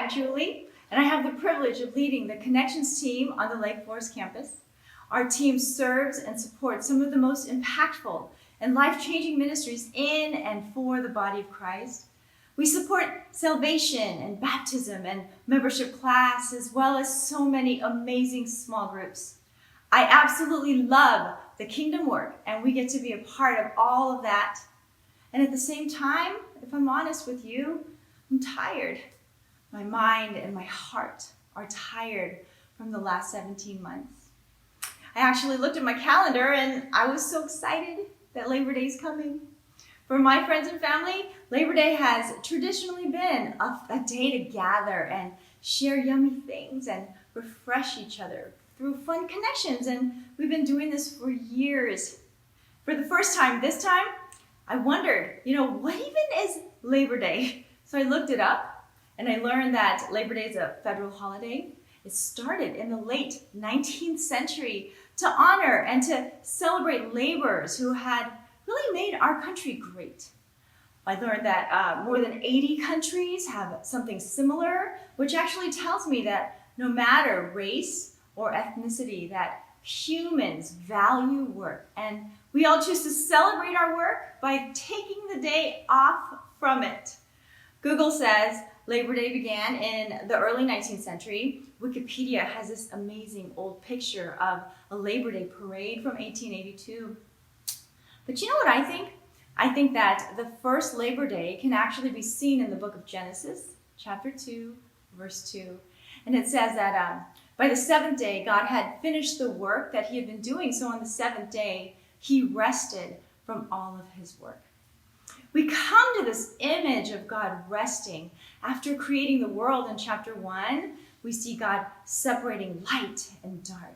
I'm Julie, and I have the privilege of leading the Connections team on the Lake Forest campus. Our team serves and supports some of the most impactful and life-changing ministries in and for the body of Christ. We support salvation and baptism and membership class, as well as so many amazing small groups. I absolutely love the kingdom work, and we get to be a part of all of that. And at the same time, if I'm honest with you, I'm tired. My mind and my heart are tired from the last 17 months. I actually looked at my calendar and I was so excited that Labor Day is coming. For my friends and family, Labor Day has traditionally been a day to gather and share yummy things and refresh each other through fun connections. And we've been doing this for years. For the first time this time, I wondered, what even is Labor Day? So I looked it up. And I learned that Labor Day is a federal holiday. It started in the late 19th century to honor and to celebrate laborers who had really made our country great. I learned that more than 80 countries have something similar, which actually tells me that no matter race or ethnicity, that humans value work. And we all choose to celebrate our work by taking the day off from it. Google says Labor Day began in the early 19th century. Wikipedia has this amazing old picture of a Labor Day parade from 1882. But you know what I think? I think that the first Labor Day can actually be seen in the book of Genesis, chapter 2, verse 2. And it says that by the seventh day, God had finished the work that he had been doing. So on the seventh day, he rested from all of his work. We come to this image of God resting. After creating the world in chapter 1, we see God separating light and dark,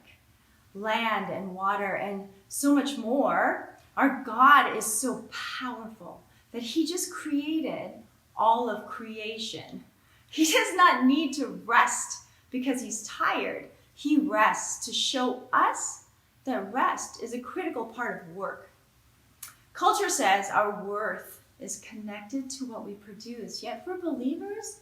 land and water, and so much more. Our God is so powerful that he just created all of creation. He does not need to rest because he's tired. He rests to show us that rest is a critical part of work. Culture says our worth is connected to what we produce. Yet for believers,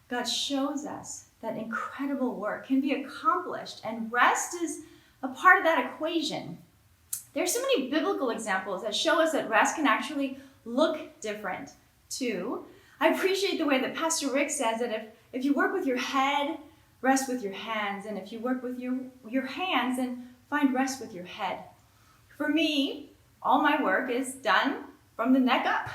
God shows us that incredible work can be accomplished, and rest is a part of that equation. There's so many biblical examples that show us that rest can actually look different too. I appreciate the way that Pastor Rick says that if you work with your head, rest with your hands, and if you work with your hands, then find rest with your head. For me, all my work is done from the neck up.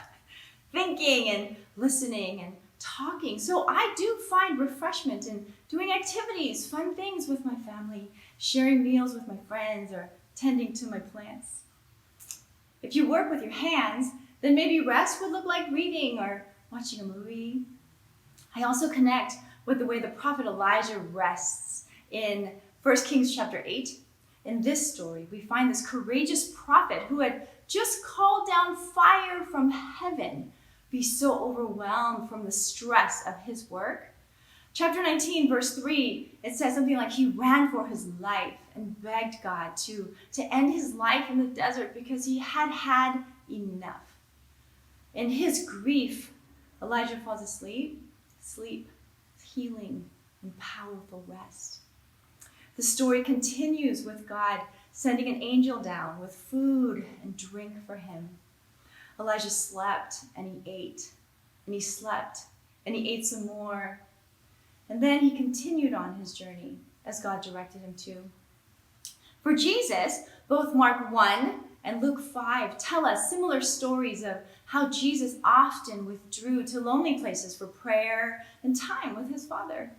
Thinking and listening and talking. So I do find refreshment in doing activities, fun things with my family, sharing meals with my friends, or tending to my plants. If you work with your hands, then maybe rest would look like reading or watching a movie. I also connect with the way the prophet Elijah rests in 1 Kings chapter 8. In this story, we find this courageous prophet who had just called down fire from heaven be so overwhelmed from the stress of his work. Chapter 19, verse 3, it says something like he ran for his life and begged God to end his life in the desert because he had had enough. In his grief, Elijah falls asleep. Sleep, healing, and powerful rest. The story continues with God sending an angel down with food and drink for him. Elijah slept and he ate, and he slept and he ate some more. And then he continued on his journey as God directed him to. For Jesus, both Mark 1 and Luke 5 tell us similar stories of how Jesus often withdrew to lonely places for prayer and time with his Father.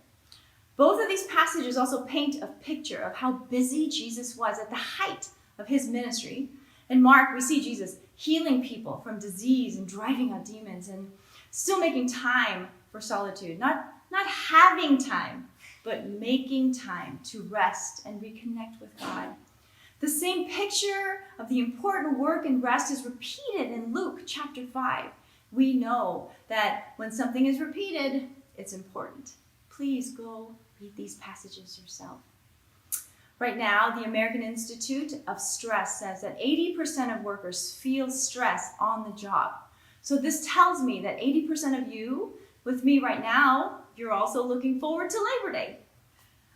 Both of these passages also paint a picture of how busy Jesus was at the height of his ministry. In Mark, we see Jesus healing people from disease and driving out demons and still making time for solitude. Not having time, but making time to rest and reconnect with God. The same picture of the important work and rest is repeated in Luke chapter 5. We know that when something is repeated, it's important. Please go read these passages yourself. Right now, the American Institute of Stress says that 80% of workers feel stress on the job. So this tells me that 80% of you with me right now you're also looking forward to Labor Day.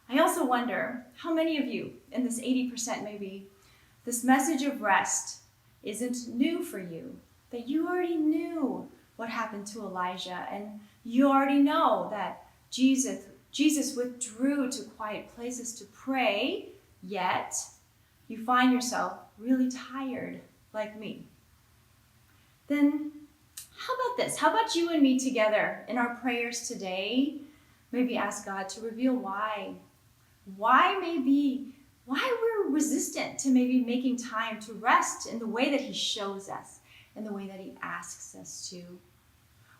I also wonder how many of you, in this 80% maybe, this message of rest isn't new for you, that you already knew what happened to Elijah, and you already know that Jesus withdrew to quiet places to pray, yet you find yourself really tired like me. Then how about this? How about you and me together in our prayers today? Maybe ask God to reveal why we're resistant to maybe making time to rest in the way that he shows us, in the way that he asks us to.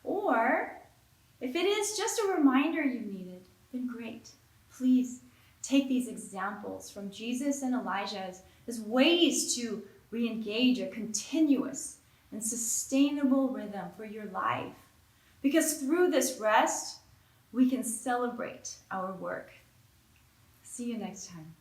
Or if it is just a reminder you needed, then great. Please take these examples from Jesus and Elijah as ways to re-engage a continuous and sustainable rhythm for your life. Because through this rest, we can celebrate our work. See you next time.